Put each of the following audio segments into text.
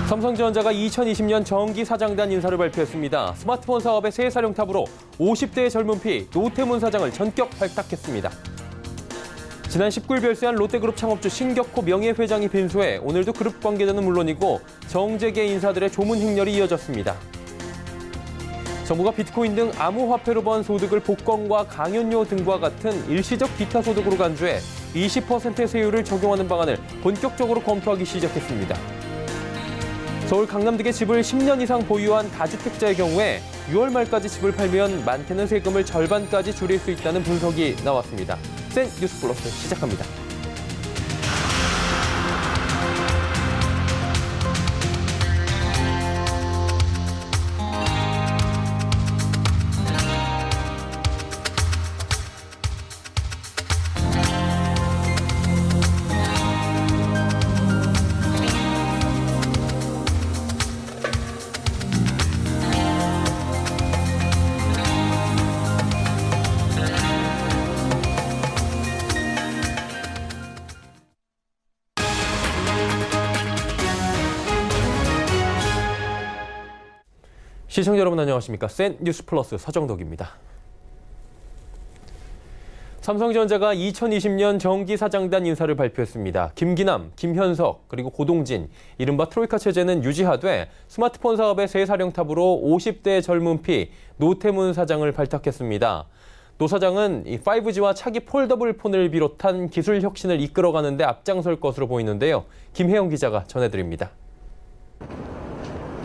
삼성전자가 2020년 정기 사장단 인사를 발표했습니다. 스마트폰 사업의 새 사령탑으로 50대의 젊은 피 노태문 사장을 전격 발탁했습니다. 지난 19일 별세한 롯데그룹 창업주 신격호 명예회장이 빈소해 오늘도 그룹 관계자는 물론이고 정재계 인사들의 조문 행렬이 이어졌습니다. 정부가 비트코인 등 암호화폐로 번 소득을 복권과 강연료 등과 같은 일시적 기타 소득으로 간주해 20%의 세율을 적용하는 방안을 본격적으로 검토하기 시작했습니다. 서울 강남 등의 집을 10년 이상 보유한 다주택자의 경우에 6월 말까지 집을 팔면 많게는 세금을 절반까지 줄일 수 있다는 분석이 나왔습니다. 센 뉴스 플러스 시작합니다. 시청자 여러분 안녕하십니까? 센 뉴스 플러스 서정덕입니다. 삼성전자가 2020년 정기 사장단 인사를 발표했습니다. 김기남, 김현석, 그리고 고동진, 이른바 트로이카 체제는 유지하되 스마트폰 사업의 새 사령탑으로 50대 젊은 피 노태문 사장을 발탁했습니다. 노 사장은 5G와 차기 폴더블 폰을 비롯한 기술 혁신을 이끌어가는 데 앞장설 것으로 보이는데요. 김혜영 기자가 전해드립니다.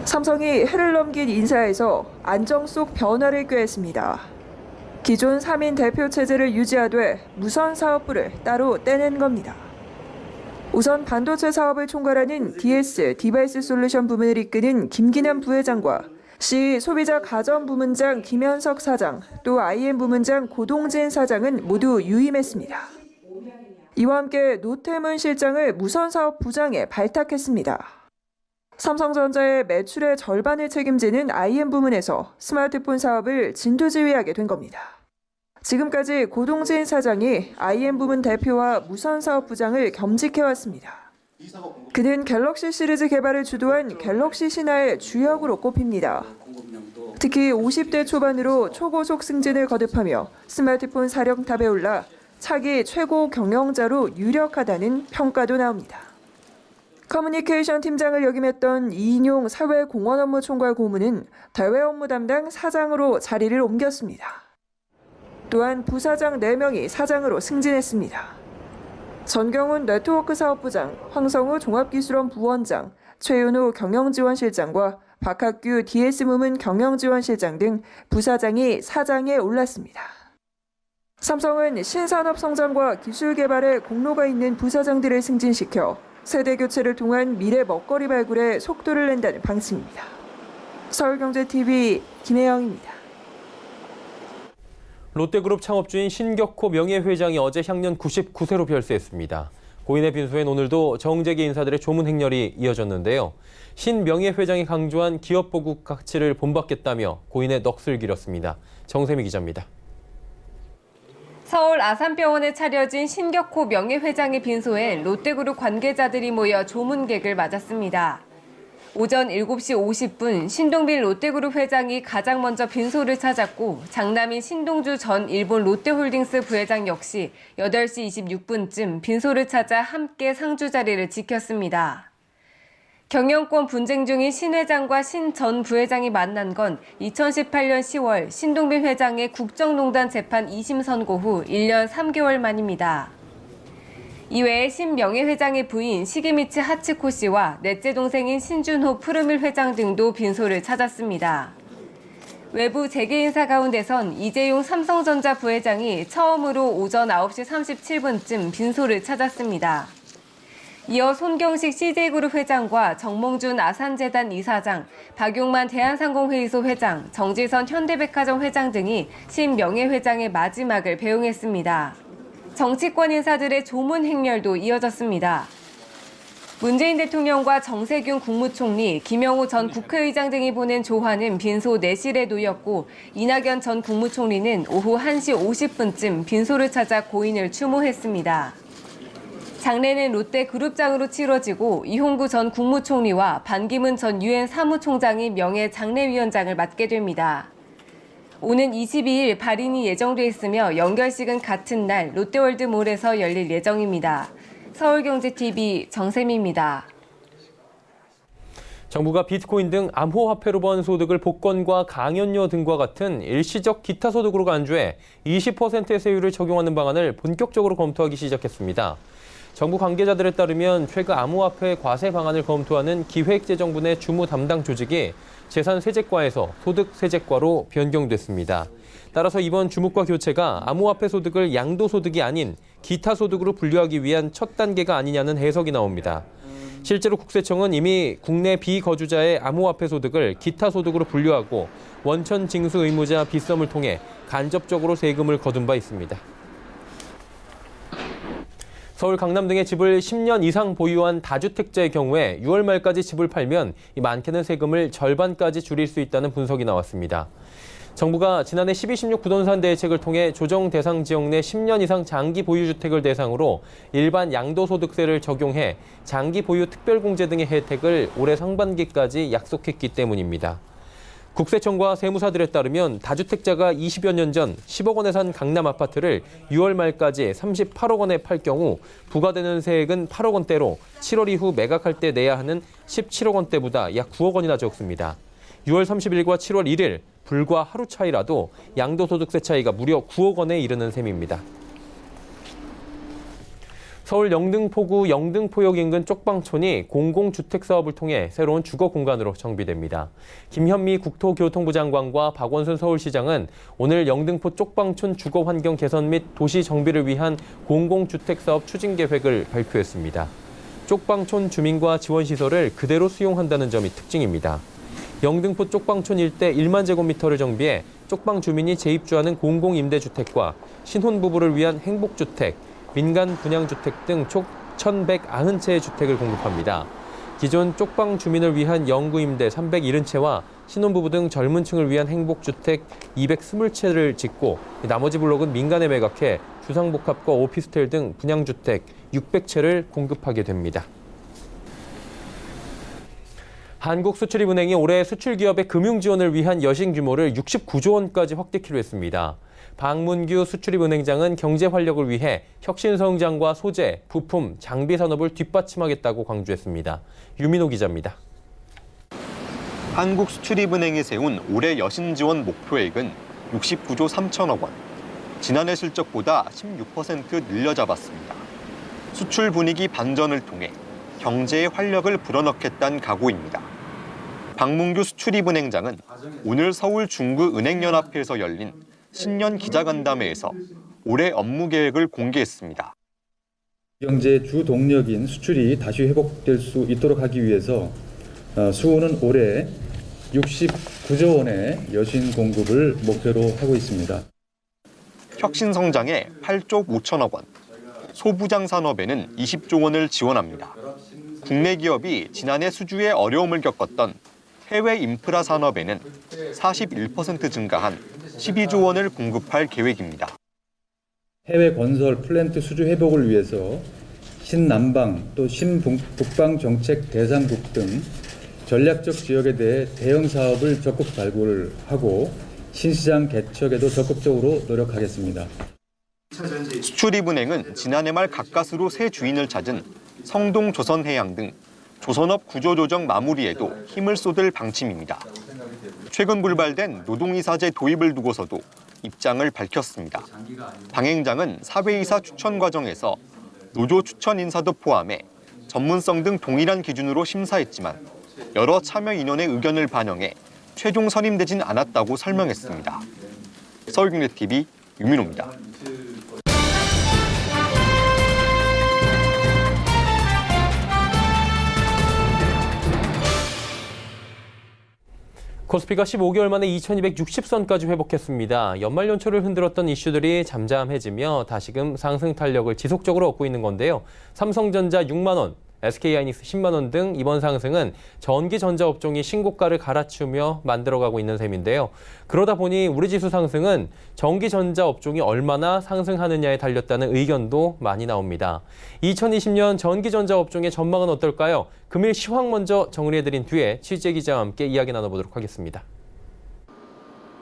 삼성이 해를 넘긴 인사에서 안정 속 변화를 꾀했습니다. 기존 3인 대표 체제를 유지하되 무선 사업부를 따로 떼낸 겁니다. 우선 반도체 사업을 총괄하는 DS 디바이스 솔루션 부문을 이끄는 김기남 부회장과 C 소비자 가전 부문장 김현석 사장, 또 IM 부문장 고동진 사장은 모두 유임했습니다. 이와 함께 노태문 실장을 무선 사업 부장에 발탁했습니다. 삼성전자의 매출의 절반을 책임지는 IM 부문에서 스마트폰 사업을 진두지휘하게 된 겁니다. 지금까지 고동진 사장이 IM 부문 대표와 무선 사업 부장을 겸직해왔습니다. 그는 갤럭시 시리즈 개발을 주도한 갤럭시 신화의 주역으로 꼽힙니다. 특히 50대 초반으로 초고속 승진을 거듭하며 스마트폰 사령탑에 올라 차기 최고 경영자로 유력하다는 평가도 나옵니다. 커뮤니케이션 팀장을 역임했던 이인용 사회공헌업무 총괄 고문은 대외 업무 담당 사장으로 자리를 옮겼습니다. 또한 부사장 4명이 사장으로 승진했습니다. 전경훈 네트워크 사업부장, 황성우 종합기술원 부원장, 최윤호 경영지원실장과 박학규 DS 부문 경영지원실장 등 부사장이 사장에 올랐습니다. 삼성은 신산업 성장과 기술 개발에 공로가 있는 부사장들을 승진시켜 세대 교체를 통한 미래 먹거리 발굴에 속도를 낸다는 방침입니다. 서울경제TV 김혜영입니다. 롯데그룹 창업주인 신격호 명예회장이 어제 향년 99세로 별세했습니다. 고인의 빈소엔 오늘도 정재계 인사들의 조문 행렬이 이어졌는데요. 신 명예회장이 강조한 기업 보국 가치를 본받겠다며 고인의 넋을 기렸습니다. 정세미 기자입니다. 서울 아산병원에 차려진 신격호 명예회장의 빈소에 롯데그룹 관계자들이 모여 조문객을 맞았습니다. 오전 7시 50분 신동빈 롯데그룹 회장이 가장 먼저 빈소를 찾았고 장남인 신동주 전 일본 롯데홀딩스 부회장 역시 8시 26분쯤 빈소를 찾아 함께 상주 자리를 지켰습니다. 경영권 분쟁 중인 신 회장과 신 전 부회장이 만난 건 2018년 10월 신동빈 회장의 국정농단 재판 2심 선고 후 1년 3개월 만입니다. 이외에 신 명예회장의 부인 시게미치 하츠코 씨와 넷째 동생인 신준호 푸르밀 회장 등도 빈소를 찾았습니다. 외부 재계 인사 가운데선 이재용 삼성전자 부회장이 처음으로 오전 9시 37분쯤 빈소를 찾았습니다. 이어 손경식 CJ그룹 회장과 정몽준 아산재단 이사장, 박용만 대한상공회의소 회장, 정지선 현대백화점 회장 등이 신 명예회장의 마지막을 배웅했습니다. 정치권 인사들의 조문 행렬도 이어졌습니다. 문재인 대통령과 정세균 국무총리, 김영우 전 국회의장 등이 보낸 조화는 빈소 내실에 놓였고 이낙연 전 국무총리는 오후 1시 50분쯤 빈소를 찾아 고인을 추모했습니다. 장례는 롯데 그룹장으로 치러지고 이홍구 전 국무총리와 반기문 전 유엔 사무총장이 명예 장례위원장을 맡게 됩니다. 오는 22일 발인이 예정돼 있으며 연결식은 같은 날 롯데월드몰에서 열릴 예정입니다. 서울경제TV 정세미입니다. 정부가 비트코인 등 암호화폐로 번 소득을 복권과 강연료 등과 같은 일시적 기타 소득으로 간주해 20%의 세율을 적용하는 방안을 본격적으로 검토하기 시작했습니다. 정부 관계자들에 따르면 최근 암호화폐 과세 방안을 검토하는 기획재정부의 주무 담당 조직이 재산세제과에서 소득세제과로 변경됐습니다. 따라서 이번 주무과 교체가 암호화폐 소득을 양도소득이 아닌 기타 소득으로 분류하기 위한 첫 단계가 아니냐는 해석이 나옵니다. 실제로 국세청은 이미 국내 비거주자의 암호화폐 소득을 기타 소득으로 분류하고 원천 징수 의무자 빗썸을 통해 간접적으로 세금을 거둔 바 있습니다. 서울 강남 등의 집을 10년 이상 보유한 다주택자의 경우에 6월 말까지 집을 팔면 많게는 세금을 절반까지 줄일 수 있다는 분석이 나왔습니다. 정부가 지난해 12.16 부동산 대책을 통해 조정 대상 지역 내 10년 이상 장기 보유 주택을 대상으로 일반 양도소득세를 적용해 장기 보유 특별공제 등의 혜택을 올해 상반기까지 약속했기 때문입니다. 국세청과 세무사들에 따르면 다주택자가 20여 년 전 10억 원에 산 강남 아파트를 6월 말까지 38억 원에 팔 경우 부과되는 세액은 8억 원대로 7월 이후 매각할 때 내야 하는 17억 원대보다 약 9억 원이나 적습니다. 6월 30일과 7월 1일 불과 하루 차이라도 양도소득세 차이가 무려 9억 원에 이르는 셈입니다. 서울 영등포구 영등포역 인근 쪽방촌이 공공주택 사업을 통해 새로운 주거 공간으로 정비됩니다. 김현미 국토교통부 장관과 박원순 서울시장은 오늘 영등포 쪽방촌 주거 환경 개선 및 도시 정비를 위한 공공주택 사업 추진 계획을 발표했습니다. 쪽방촌 주민과 지원시설을 그대로 수용한다는 점이 특징입니다. 영등포 쪽방촌 일대 1만 제곱미터를 정비해 쪽방 주민이 재입주하는 공공임대주택과 신혼부부를 위한 행복주택, 민간 분양주택 등 총 1,190채의 주택을 공급합니다. 기존 쪽방 주민을 위한 영구임대 370채와 신혼부부 등 젊은 층을 위한 행복주택 220채를 짓고 나머지 블록은 민간에 매각해 주상복합과 오피스텔 등 분양주택 600채를 공급하게 됩니다. 한국수출입은행이 올해 수출기업의 금융지원을 위한 여신 규모를 69조 원까지 확대키로 했습니다. 박문규 수출입은행장은 경제 활력을 위해 혁신성장과 소재, 부품, 장비 산업을 뒷받침하겠다고 강조했습니다. 유민호 기자입니다. 한국수출입은행이 세운 올해 여신지원 목표액은 69조 3천억 원. 지난해 실적보다 16% 늘려 잡았습니다. 수출 분위기 반전을 통해 경제에 활력을 불어넣겠다는 각오입니다. 박문규 수출입은행장은 오늘 서울 중구은행연합회에서 열린 신년 기자간담회에서 올해 업무 계획을 공개했습니다. 경제의 주 동력인 수출이 다시 회복될 수 있도록 하기 위해서 수호는 올해 69조 원의 여신 공급을 목표로 하고 있습니다. 혁신성장에 8조 5천억 원, 소부장 산업에는 20조 원을 지원합니다. 국내 기업이 지난해 수주에 어려움을 겪었던 해외 인프라 산업에는 41% 증가한 12조 원을 공급할 계획입니다. 해외 건설 플랜트 수주 회복을 위해서 신남방 또 신북방 정책 대상국 등 전략적 지역에 대해 대형 사업을 적극 발굴하고 신시장 개척에도 적극적으로 노력하겠습니다. 수출입은행은 지난해 말 가까스로 새 주인을 찾은 성동조선해양 등 조선업 구조조정 마무리에도 힘을 쏟을 방침입니다. 최근 불발된 노동이사제 도입을 두고서도 입장을 밝혔습니다. 방 행장은 사회이사 추천 과정에서 노조 추천 인사도 포함해 전문성 등 동일한 기준으로 심사했지만 여러 참여 인원의 의견을 반영해 최종 선임되진 않았다고 설명했습니다. 서울경제TV 유민호입니다. 코스피가 15개월 만에 2260선까지 회복했습니다. 연말 연초를 흔들었던 이슈들이 잠잠해지며 다시금 상승 탄력을 지속적으로 얻고 있는 건데요. 삼성전자 6만 원, SK하이닉스 10만 원 등 이번 상승은 전기 전자 업종이 신고가를 갈아치우며 만들어가고 있는 셈인데요. 그러다 보니 우리 지수 상승은 전기 전자 업종이 얼마나 상승하느냐에 달렸다는 의견도 많이 나옵니다. 2020년 전기 전자 업종의 전망은 어떨까요? 금일 시황 먼저 정리해드린 뒤에 취재 기자와 함께 이야기 나눠보도록 하겠습니다.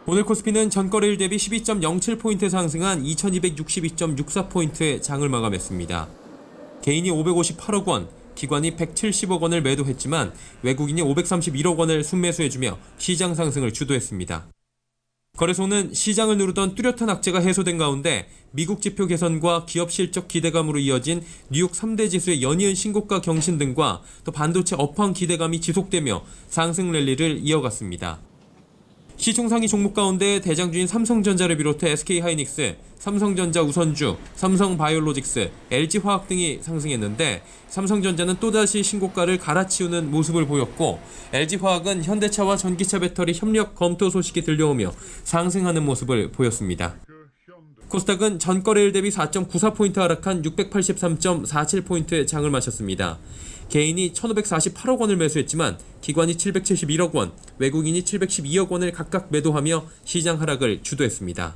오늘 코스피는 전거래일 대비 12.07포인트 상승한 2262.64포인트의 장을 마감했습니다. 개인이 558억 원, 기관이 170억 원을 매도했지만 외국인이 531억 원을 순매수해주며 시장 상승을 주도했습니다. 거래소는 시장을 누르던 뚜렷한 악재가 해소된 가운데 미국 지표 개선과 기업 실적 기대감으로 이어진 뉴욕 3대 지수의 연이은 신고가 경신 등과 또 반도체 업황 기대감이 지속되며 상승 랠리를 이어갔습니다. 시총 상위 종목 가운데 대장주인 삼성전자를 비롯해 SK하이닉스, 삼성전자 우선주, 삼성바이오로직스, LG화학 등이 상승했는데 삼성전자는 또다시 신고가를 갈아치우는 모습을 보였고 LG화학은 현대차와 전기차 배터리 협력 검토 소식이 들려오며 상승하는 모습을 보였습니다. 코스닥은 전거래일 대비 4.94포인트 하락한 683.47포인트의 장을 마쳤습니다. 개인이 1,548억 원을 매수했지만 기관이 771억 원, 외국인이 712억 원을 각각 매도하며 시장 하락을 주도했습니다.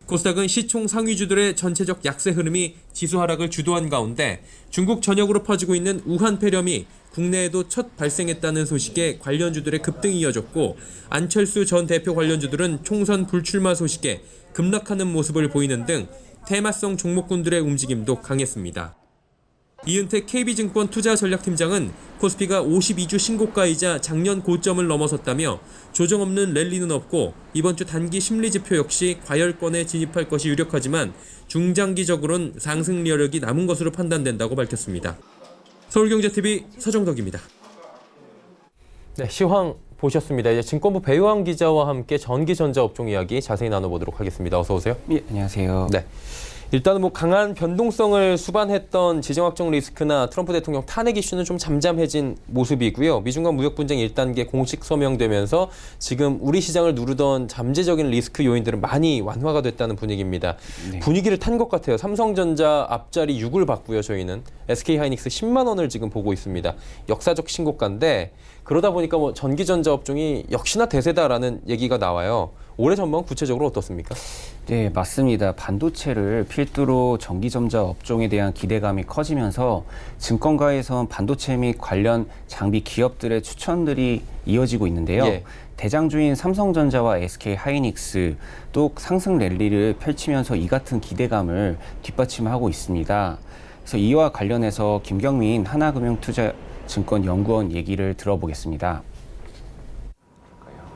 코스닥은 시총 상위주들의 전체적 약세 흐름이 지수 하락을 주도한 가운데 중국 전역으로 퍼지고 있는 우한 폐렴이 국내에도 첫 발생했다는 소식에 관련주들의 급등이 이어졌고 안철수 전 대표 관련주들은 총선 불출마 소식에 급락하는 모습을 보이는 등 테마성 종목군들의 움직임도 강했습니다. 이은택 KB증권 투자전략팀장은 코스피가 52주 신고가이자 작년 고점을 넘어섰다며 조정 없는 랠리는 없고 이번 주 단기 심리지표 역시 과열권에 진입할 것이 유력하지만 중장기적으로는 상승 여력이 남은 것으로 판단된다고 밝혔습니다. 서울경제TV 서정덕입니다. 네, 시황 보셨습니다. 이제 증권부 배우환 기자와 함께 전기전자 업종 이야기 자세히 나눠보도록 하겠습니다. 어서 오세요. 예, 안녕하세요. 네. 일단은 강한 변동성을 수반했던 지정학적 리스크나 트럼프 대통령 탄핵 이슈는 좀 잠잠해진 모습이고요. 미중 간 무역 분쟁 1단계 공식 서명되면서 지금 우리 시장을 누르던 잠재적인 리스크 요인들은 많이 완화가 됐다는 분위기입니다. 네. 분위기를 탄 것 같아요. 삼성전자 앞자리 6을 봤고요. 저희는 SK하이닉스 10만 원을 지금 보고 있습니다. 역사적 신고가인데 그러다 보니까 전기전자 업종이 역시나 대세다라는 얘기가 나와요. 올해 전망은 구체적으로 어떻습니까? 네, 맞습니다. 반도체를 필두로 전기전자 업종에 대한 기대감이 커지면서 증권가에선 반도체 및 관련 장비 기업들의 추천들이 이어지고 있는데요. 예. 대장주인 삼성전자와 SK하이닉스 또 상승 랠리를 펼치면서 이 같은 기대감을 뒷받침하고 있습니다. 그래서 이와 관련해서 김경민 하나금융투자증권연구원 얘기를 들어보겠습니다.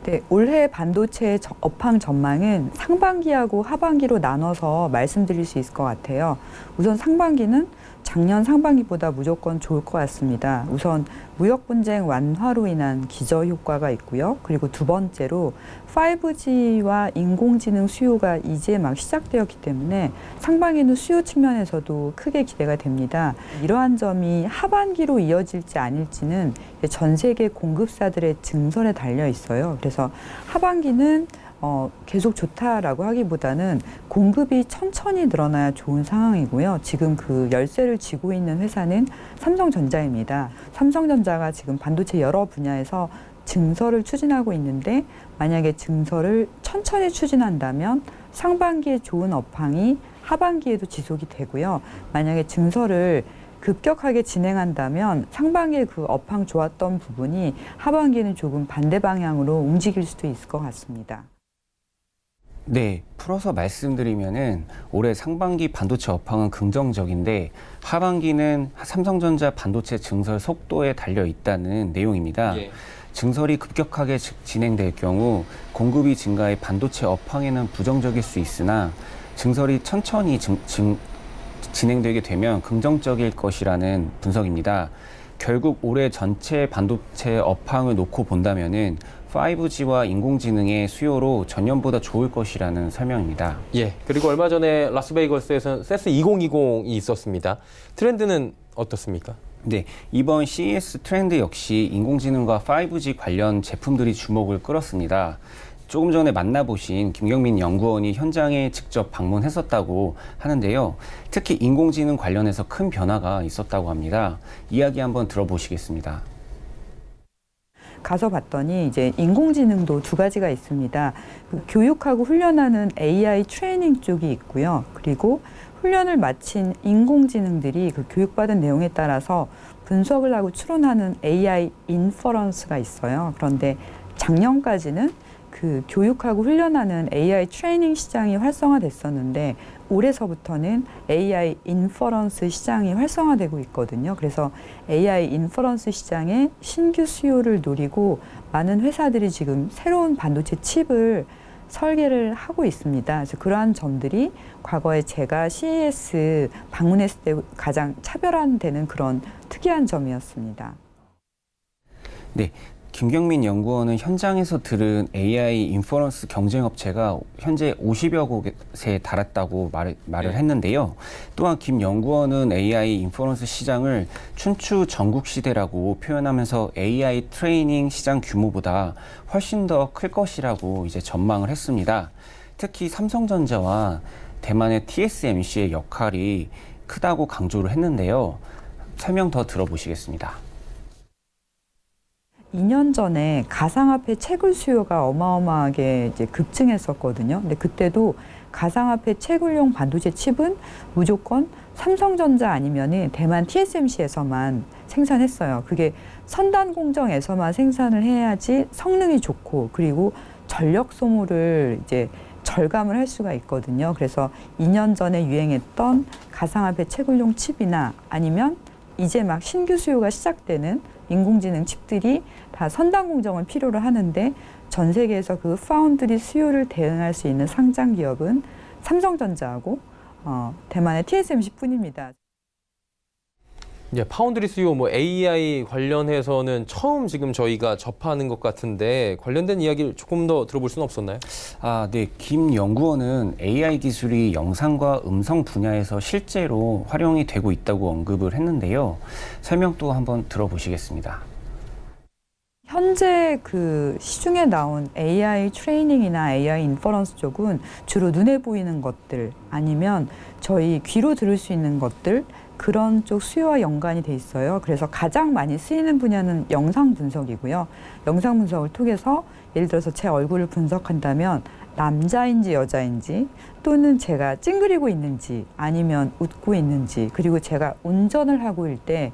네, 올해 반도체 업황 전망은 상반기하고 하반기로 나눠서 말씀드릴 수 있을 것 같아요. 우선 상반기는 작년 상반기보다 무조건 좋을 것 같습니다. 우선 무역 분쟁 완화로 인한 기저 효과가 있고요. 그리고 두 번째로 5G와 인공지능 수요가 이제 막 시작되었기 때문에 상반기는 수요 측면에서도 크게 기대가 됩니다. 이러한 점이 하반기로 이어질지 아닐지는 전 세계 공급사들의 증설에 달려 있어요. 그래서 하반기는 계속 좋다라고 하기보다는 공급이 천천히 늘어나야 좋은 상황이고요. 지금 그 열쇠를 쥐고 있는 회사는 삼성전자입니다. 삼성전자가 지금 반도체 여러 분야에서 증설을 추진하고 있는데 만약에 증설을 천천히 추진한다면 상반기에 좋은 업황이 하반기에도 지속이 되고요. 만약에 증설을 급격하게 진행한다면 상반기에 그 업황 좋았던 부분이 하반기에는 조금 반대 방향으로 움직일 수도 있을 것 같습니다. 네, 풀어서 말씀드리면은 올해 상반기 반도체 업황은 긍정적인데 하반기는 삼성전자 반도체 증설 속도에 달려 있다는 내용입니다. 예. 증설이 급격하게 진행될 경우 공급이 증가해 반도체 업황에는 부정적일 수 있으나 증설이 천천히 진행되게 되면 긍정적일 것이라는 분석입니다. 결국 올해 전체 반도체 업황을 놓고 본다면은 5G와 인공지능의 수요로 전년보다 좋을 것이라는 설명입니다. 예. 그리고 얼마 전에 라스베이거스에서는 CES 2020이 있었습니다. 트렌드는 어떻습니까? 네, 이번 CES 트렌드 역시 인공지능과 5G 관련 제품들이 주목을 끌었습니다. 조금 전에 만나보신 김경민 연구원이 현장에 직접 방문했었다고 하는데요. 특히 인공지능 관련해서 큰 변화가 있었다고 합니다. 이야기 한번 들어보시겠습니다. 가서 봤더니 이제 인공지능도 두 가지가 있습니다. 그 교육하고 훈련하는 AI 트레이닝 쪽이 있고요. 그리고 훈련을 마친 인공지능들이 그 교육받은 내용에 따라서 분석을 하고 추론하는 AI 인퍼런스가 있어요. 그런데 작년까지는 그 교육하고 훈련하는 AI 트레이닝 시장이 활성화됐었는데 올해서부터는 AI 인퍼런스 시장이 활성화되고 있거든요. 그래서 AI 인퍼런스 시장의 신규 수요를 노리고 많은 회사들이 지금 새로운 반도체 칩을 설계를 하고 있습니다. 그래서 그러한 점들이 과거에 제가 CES 방문했을 때 가장 차별화되는 그런 특이한 점이었습니다. 네. 김경민 연구원은 현장에서 들은 AI 인퍼런스 경쟁업체가 현재 50여 곳에 달했다고 말을 했는데요. 또한 김 연구원은 AI 인퍼런스 시장을 춘추 전국 시대라고 표현하면서 AI 트레이닝 시장 규모보다 훨씬 더 클 것이라고 이제 전망을 했습니다. 특히 삼성전자와 대만의 TSMC의 역할이 크다고 강조를 했는데요. 설명 더 들어보시겠습니다. 2년 전에 가상화폐 채굴 수요가 어마어마하게 이제 급증했었거든요. 근데 그때도 가상화폐 채굴용 반도체 칩은 무조건 삼성전자 아니면은 대만 TSMC에서만 생산했어요. 그게 선단 공정에서만 생산을 해야지 성능이 좋고 그리고 전력 소모를 이제 절감을 할 수가 있거든요. 그래서 2년 전에 유행했던 가상화폐 채굴용 칩이나 아니면 이제 막 신규 수요가 시작되는 인공지능 칩들이 다 선단 공정을 필요로 하는데 전 세계에서 그 파운드리 수요를 대응할 수 있는 상장 기업은 삼성전자하고 대만의 TSMC뿐입니다. 예, 파운드리 수요, AI 관련해서는 처음 지금 저희가 접하는 것 같은데 관련된 이야기를 조금 더 들어볼 수는 없었나요? 네. 김 연구원은 AI 기술이 영상과 음성 분야에서 실제로 활용이 되고 있다고 언급을 했는데요. 설명도 한번 들어보시겠습니다. 현재 그 시중에 나온 AI 트레이닝이나 AI 인퍼런스 쪽은 주로 눈에 보이는 것들 아니면 저희 귀로 들을 수 있는 것들 그런 쪽 수요와 연관이 돼 있어요. 그래서 가장 많이 쓰이는 분야는 영상 분석이고요. 영상 분석을 통해서 예를 들어서 제 얼굴을 분석한다면 남자인지 여자인지 또는 제가 찡그리고 있는지 아니면 웃고 있는지 그리고 제가 운전을 하고 있을 때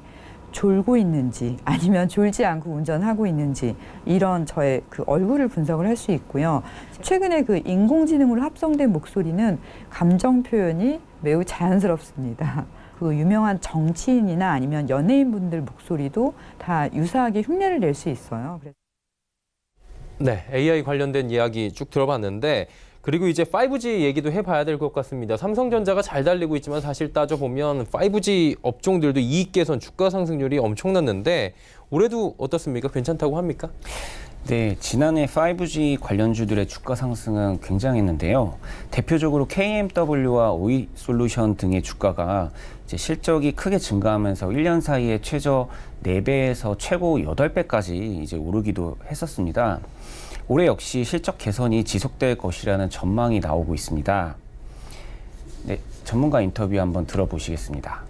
졸고 있는지 아니면 졸지 않고 운전하고 있는지 이런 저의 그 얼굴을 분석을 할 수 있고요. 최근에 그 인공지능으로 합성된 목소리는 감정 표현이 매우 자연스럽습니다. 그 유명한 정치인이나 아니면 연예인분들 목소리도 다 유사하게 흉내를 낼 수 있어요. 네, AI 관련된 이야기 쭉 들어봤는데 그리고 이제 5G 얘기도 해봐야 될 것 같습니다. 삼성전자가 잘 달리고 있지만 사실 따져보면 5G 업종들도 이익 개선, 주가 상승률이 엄청났는데 올해도 어떻습니까? 괜찮다고 합니까? 네, 지난해 5G 관련주들의 주가 상승은 굉장했는데요. 대표적으로 KMW와 오이솔루션 등의 주가가 이제 실적이 크게 증가하면서 1년 사이에 최저 4배에서 최고 8배까지 이제 오르기도 했었습니다. 올해 역시 실적 개선이 지속될 것이라는 전망이 나오고 있습니다. 네, 전문가 인터뷰 한번 들어보시겠습니다.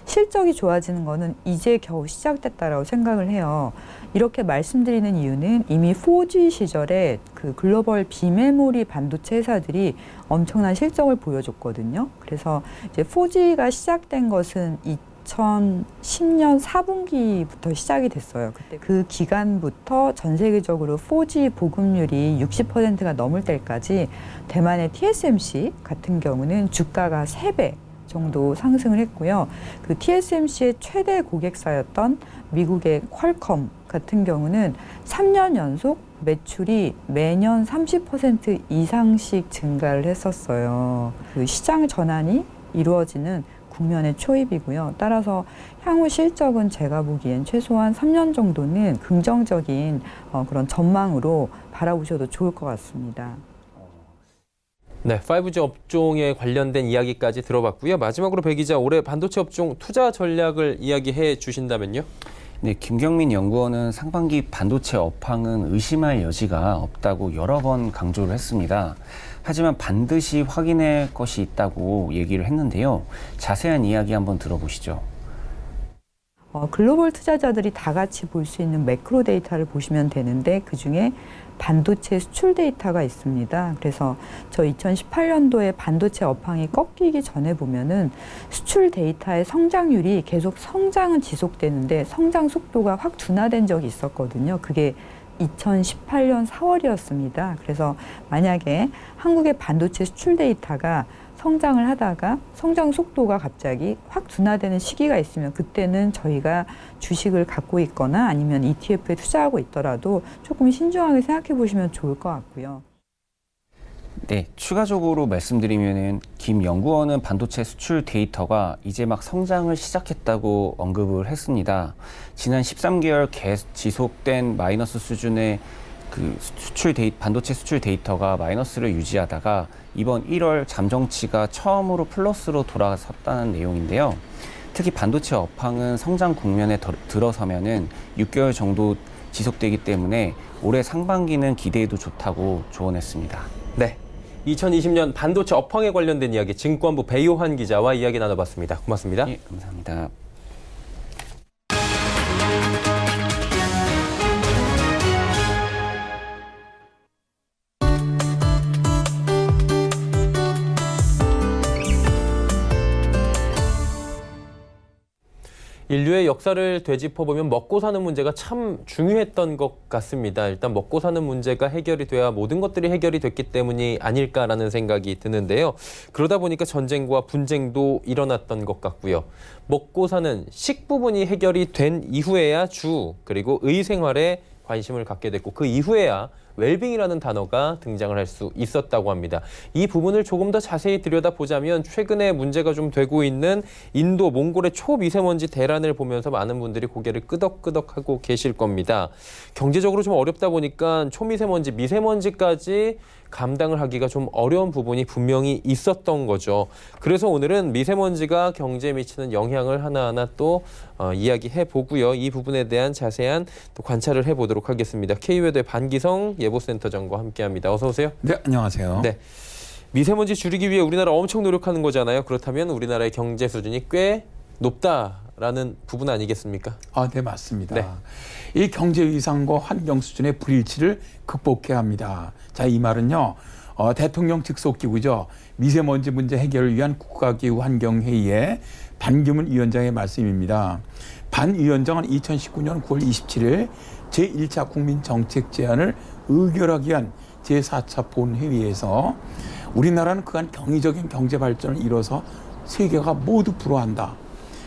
실적이 좋아지는 거는 이제 겨우 시작됐다라고 생각을 해요. 이렇게 말씀드리는 이유는 이미 4G 시절에 그 글로벌 비메모리 반도체 회사들이 엄청난 실적을 보여줬거든요. 그래서 이제 4G가 시작된 것은 2010년 4분기부터 시작이 됐어요. 그때 그 기간부터 전 세계적으로 4G 보급률이 60%가 넘을 때까지 대만의 TSMC 같은 경우는 주가가 3배 정도 상승을 했고요. 그 TSMC의 최대 고객사였던 미국의 퀄컴 같은 경우는 3년 연속 매출이 매년 30% 이상씩 증가를 했었어요. 그 시장 전환이 이루어지는 국면의 초입이고요. 따라서 향후 실적은 제가 보기엔 최소한 3년 정도는 긍정적인 그런 전망으로 바라보셔도 좋을 것 같습니다. 네, 5G 업종에 관련된 이야기까지 들어봤고요. 마지막으로 배 기자, 올해 반도체 업종 투자 전략을 이야기해 주신다면요? 네, 김경민 연구원은 상반기 반도체 업황은 의심할 여지가 없다고 여러 번 강조를 했습니다. 하지만 반드시 확인할 것이 있다고 얘기를 했는데요. 자세한 이야기 한번 들어보시죠. 글로벌 투자자들이 다 같이 볼 수 있는 매크로 데이터를 보시면 되는데 그중에 반도체 수출 데이터가 있습니다. 그래서 저 2018년도에 반도체 업황이 꺾이기 전에 보면은 수출 데이터의 성장률이 계속 성장은 지속되는데 성장 속도가 확 둔화된 적이 있었거든요. 그게 2018년 4월이었습니다. 그래서 만약에 한국의 반도체 수출 데이터가 성장을 하다가 성장 속도가 갑자기 확 둔화되는 시기가 있으면 그때는 저희가 주식을 갖고 있거나 아니면 ETF에 투자하고 있더라도 조금 신중하게 생각해 보시면 좋을 것 같고요. 네, 추가적으로 말씀드리면은 김 연구원은 반도체 수출 데이터가 이제 막 성장을 시작했다고 언급을 했습니다. 지난 13개월 지속된 마이너스 수준의 반도체 수출 데이터가 마이너스를 유지하다가 이번 1월 잠정치가 처음으로 플러스로 돌아섰다는 내용인데요. 특히 반도체 업황은 성장 국면에 들어서면은 6개월 정도 지속되기 때문에 올해 상반기는 기대해도 좋다고 조언했습니다. 네, 2020년 반도체 업황에 관련된 이야기 증권부 배요한 기자와 이야기 나눠봤습니다. 고맙습니다. 예, 감사합니다. 인류의 역사를 되짚어보면 먹고 사는 문제가 참 중요했던 것 같습니다. 일단 먹고 사는 문제가 해결이 돼야 모든 것들이 해결이 됐기 때문이 아닐까라는 생각이 드는데요. 그러다 보니까 전쟁과 분쟁도 일어났던 것 같고요. 먹고 사는 식 부분이 해결이 된 이후에야 그리고 의 생활에 관심을 갖게 됐고 그 이후에야 웰빙이라는 단어가 등장을 할 수 있었다고 합니다. 이 부분을 조금 더 자세히 들여다보자면 최근에 문제가 좀 되고 있는 인도, 몽골의 초미세먼지 대란을 보면서 많은 분들이 고개를 끄덕끄덕하고 계실 겁니다. 경제적으로 좀 어렵다 보니까 초미세먼지, 미세먼지까지 감당을 하기가 좀 어려운 부분이 분명히 있었던 거죠. 그래서 오늘은 미세먼지가 경제에 미치는 영향을 하나하나 또 이야기해 보고요. 이 부분에 대한 자세한 또 관찰을 해보도록 하겠습니다. K웨더의 반기성 예보센터장과 함께합니다. 어서 오세요. 네, 안녕하세요. 네, 미세먼지 줄이기 위해 우리나라 엄청 노력하는 거잖아요. 그렇다면 우리나라의 경제 수준이 꽤 높다라는 부분 아니겠습니까? 네, 맞습니다. 네. 이 경제 위상과 환경 수준의 불일치를 극복해야 합니다. 자, 이 말은요, 대통령 직속기구죠. 미세먼지 문제 해결을 위한 국가기후환경회의의 반기문 위원장의 말씀입니다. 반 위원장은 2019년 9월 27일 제1차 국민정책 제안을 의결하기 위한 제4차 본회의에서 우리나라는 그간 경이적인 경제 발전을 이뤄서 세계가 모두 부러워한다.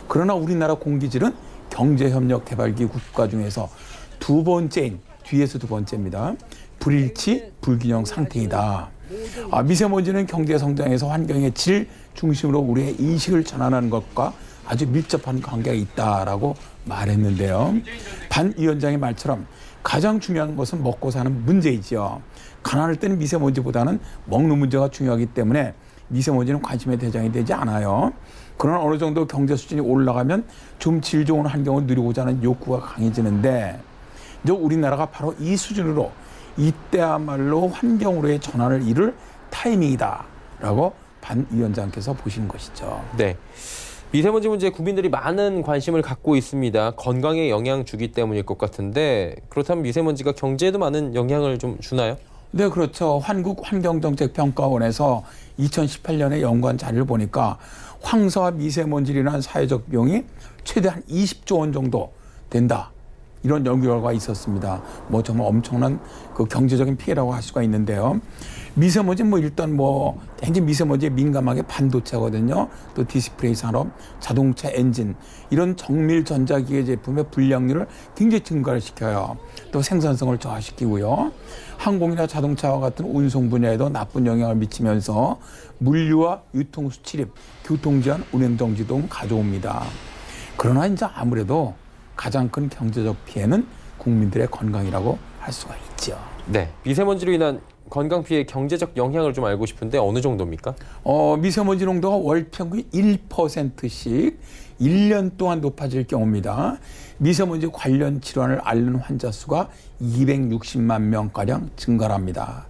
그러나 우리나라 공기질은 경제협력개발기구 국가 중에서 두 번째인, 뒤에서 두 번째입니다. 불일치, 불균형 상태이다. 미세먼지는 경제 성장에서 환경의 질 중심으로 우리의 인식을 전환하는 것과 아주 밀접한 관계가 있다라고 말했는데요. 반 위원장의 말처럼 가장 중요한 것은 먹고 사는 문제이지요. 가난할 때는 미세먼지보다는 먹는 문제가 중요하기 때문에 미세먼지는 관심의 대상이 되지 않아요. 그러나 어느 정도 경제 수준이 올라가면 좀 질 좋은 환경을 누리고자 하는 욕구가 강해지는데 이제 우리나라가 바로 이 수준으로 이때야말로 환경으로의 전환을 이룰 타이밍이다라고 반 위원장께서 보시는 것이죠. 네. 미세먼지 문제에 국민들이 많은 관심을 갖고 있습니다. 건강에 영향 주기 때문일 것 같은데 그렇다면 미세먼지가 경제에도 많은 영향을 좀 주나요? 네, 그렇죠. 한국환경정책평가원에서 2018년에 연구한 자료를 보니까 황사와 미세먼지로 인한 사회적 비용이 최대 한 20조 원 정도 된다. 이런 연구 결과가 있었습니다. 정말 엄청난 그 경제적인 피해라고 할 수가 있는데요. 미세먼지는 일단 굉장히 미세먼지에 민감하게 반도체거든요. 또 디스플레이 산업, 자동차 엔진 이런 정밀 전자기계 제품의 불량률을 굉장히 증가를 시켜요. 또 생산성을 저하시키고요. 항공이나 자동차와 같은 운송 분야에도 나쁜 영향을 미치면서 물류와 유통 수출입, 교통 제한, 운행 정지 등 가져옵니다. 그러나 이제 아무래도 가장 큰 경제적 피해는 국민들의 건강이라고 할 수가 있죠. 네, 미세먼지로 인한 건강 피해 경제적 영향을 좀 알고 싶은데 어느 정도입니까? 미세먼지 농도가 월 평균 1%씩 1년 동안 높아질 경우입니다. 미세먼지 관련 질환을 앓는 환자 수가 260만 명가량 증가합니다.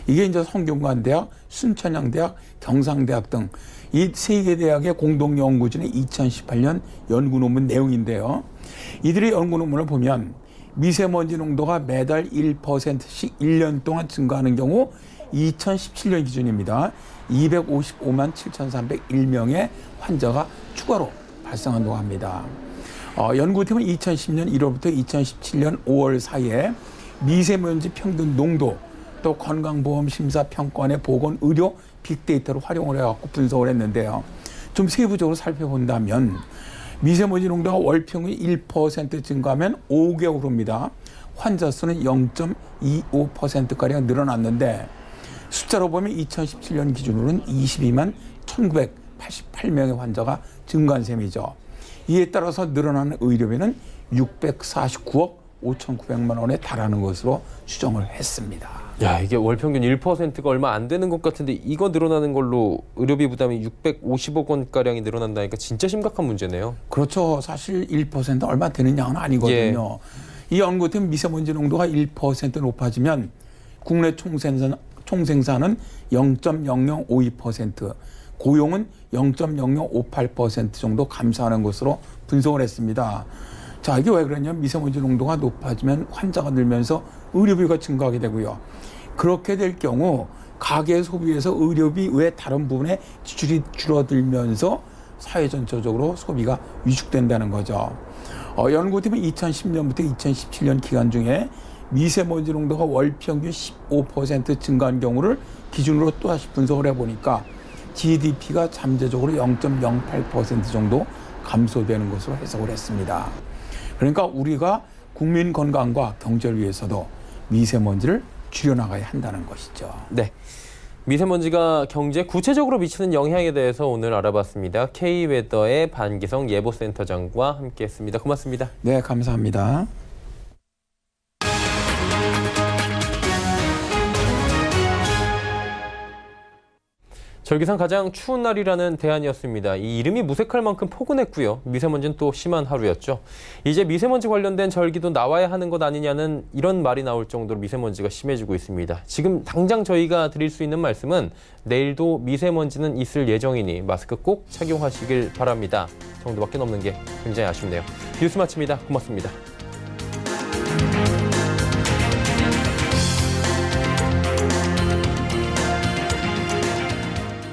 이게 이제 성균관대학, 순천향대학, 경상대학 등 이 세 개 대학의 공동 연구진의 2018년 연구 논문 내용인데요. 이들의 연구 논문을 보면 미세먼지 농도가 매달 1%씩 1년 동안 증가하는 경우 2017년 기준입니다. 255만 7,301명의 환자가 추가로 발생한다고 합니다. 연구팀은 2010년 1월부터 2017년 5월 사이에 미세먼지 평균 농도 또 건강보험심사평가원의 보건의료 빅데이터를 활용을 해갖고 분석을 했는데요. 좀 세부적으로 살펴본다면 미세먼지 농도가 월 평균 1% 증가하면 5개월 후입니다. 환자 수는 0.25%가량 늘어났는데 숫자로 보면 2017년 기준으로는 22만 1988명의 환자가 증가한 셈이죠. 이에 따라서 늘어나는 의료비는 649억 5,900만 원에 달하는 것으로 추정을 했습니다. 야, 이게 월 평균 1%가 얼마 안 되는 것 같은데 이거 늘어나는 걸로 의료비 부담이 650억 원가량이 늘어난다니까 진짜 심각한 문제네요. 그렇죠. 사실 1% 얼마 되는 양은 아니거든요. 이 연구팀 미세먼지 농도가 1% 높아지면 국내 총생산은 0.0052%, 고용은 0.0058% 정도 감소하는 것으로 분석을 했습니다. 자, 이게 왜 그러냐면 미세먼지 농도가 높아지면 환자가 늘면서 의료비가 증가하게 되고요. 그렇게 될 경우 가계 소비에서 의료비 외 다른 부분에 지출이 줄어들면서 사회 전체적으로 소비가 위축된다는 거죠. 연구팀은 2010년부터 2017년 기간 중에 미세먼지 농도가 월 평균 15% 증가한 경우를 기준으로 또다시 분석을 해보니까 GDP가 잠재적으로 0.08% 정도 감소되는 것으로 해석을 했습니다. 그러니까 우리가 국민 건강과 경제를 위해서도 미세먼지를 줄여나가야 한다는 것이죠. 네. 미세먼지가 경제에 구체적으로 미치는 영향에 대해서 오늘 알아봤습니다. K웨더의 반기성 예보센터장과 함께했습니다. 고맙습니다. 네, 감사합니다. 절기상 가장 추운 날이라는 대안이었습니다. 이 이름이 무색할 만큼 포근했고요. 미세먼지는 또 심한 하루였죠. 이제 미세먼지 관련된 절기도 나와야 하는 것 아니냐는 이런 말이 나올 정도로 미세먼지가 심해지고 있습니다. 지금 당장 저희가 드릴 수 있는 말씀은 내일도 미세먼지는 있을 예정이니 마스크 꼭 착용하시길 바랍니다. 정도밖에 없는 게 굉장히 아쉽네요. 뉴스 마칩니다. 고맙습니다.